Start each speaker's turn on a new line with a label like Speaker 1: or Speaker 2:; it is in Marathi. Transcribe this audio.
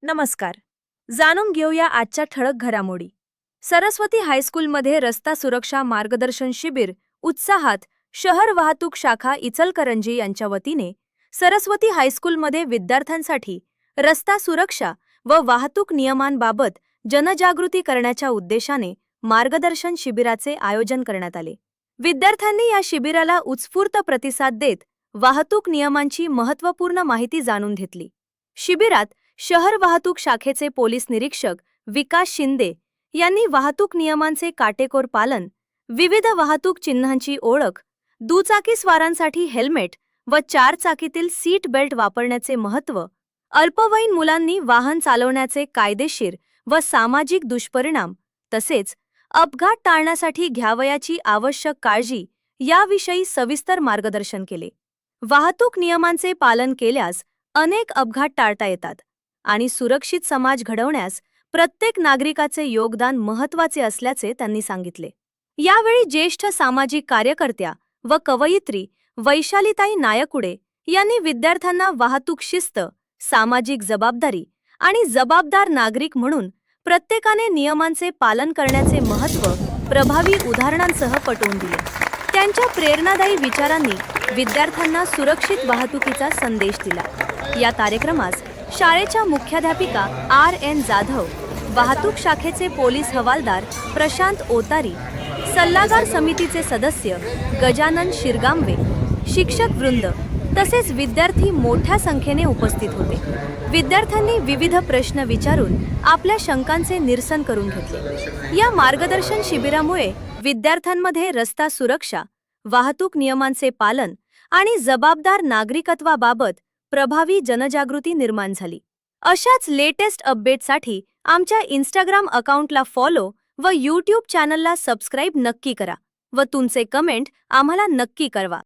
Speaker 1: नमस्कार. जाणून घेऊया आजच्या ठळक घडामोडी. सरस्वती हायस्कूलमध्ये रस्ता सुरक्षा मार्गदर्शन शिबिर उत्साहात. शहर वाहतूक शाखा इचलकरंजी यांच्या वतीने सरस्वती हायस्कूलमध्ये विद्यार्थ्यांसाठी रस्ता सुरक्षा व वाहतूक नियमांबाबत जनजागृती करण्याच्या उद्देशाने मार्गदर्शन शिबिराचे आयोजन करण्यात आले. विद्यार्थ्यांनी या शिबिराला उत्स्फूर्त प्रतिसाद देत वाहतूक नियमांची महत्त्वपूर्ण माहिती जाणून घेतली. शिबिरात शहर वाहतूक शाखेचे पोलीस निरीक्षक विकास शिंदे यांनी वाहतूक नियमांचे काटेकोर पालन, विविध वाहतूक चिन्हांची ओळख, दुचाकी स्वारांसाठी हेल्मेट व चारचाकीतील सीट बेल्ट वापरण्याचे महत्त्व, अल्पवयीन मुलांनी वाहन चालवण्याचे कायदेशीर व सामाजिक दुष्परिणाम तसेच अपघात टाळण्यासाठी घ्यावयाची आवश्यक काळजी याविषयी सविस्तर मार्गदर्शन केले. वाहतूक नियमांचे पालन केल्यास अनेक अपघात टाळता येतात आणि सुरक्षित समाज घडवण्यास प्रत्येक नागरिकाचे योगदान महत्त्वाचे असल्याचे त्यांनी सांगितले. यावेळी ज्येष्ठ सामाजिक कार्यकर्त्या व कवयित्री वैशालीताई नायकुडे यांनी विद्यार्थ्यांना वाहतूक शिस्त, सामाजिक जबाबदारी आणि जबाबदार नागरिक म्हणून प्रत्येकाने नियमांचे पालन करण्याचे महत्त्व प्रभावी उदाहरणांसह पटवून दिले. त्यांच्या प्रेरणादायी विचारांनी विद्यार्थ्यांना सुरक्षित वाहतुकीचा संदेश दिला. या कार्यक्रमास शाळेच्या मुख्याध्यापिका R.N. जाधव, वाहतूक शाखेचे पोलीस हवालदार प्रशांत ओतारी, सल्लागार समितीचे सदस्य गजानन शिरगांवे, शिक्षक वृंद तसेच विद्यार्थी मोठ्या संख्येने उपस्थित होते. विद्यार्थ्यांनी विविध प्रश्न विचारून आपल्या शंकांचे निरसन करून घेतले. या मार्गदर्शन शिबिरामुळे विद्यार्थ्यांमध्ये रस्ता सुरक्षा, वाहतूक नियमांचे पालन आणि जबाबदार नागरिकत्वाबाबत प्रभावी जनजागृती निर्माण झाली. अशाच लेटेस्ट अपडेटसाठी आमच्या इंस्टाग्राम अकाउंटला फॉलो व यूट्यूब चॅनलला सबस्क्राईब नक्की करा व तुमचे कमेंट आम्हाला नक्की कळवा.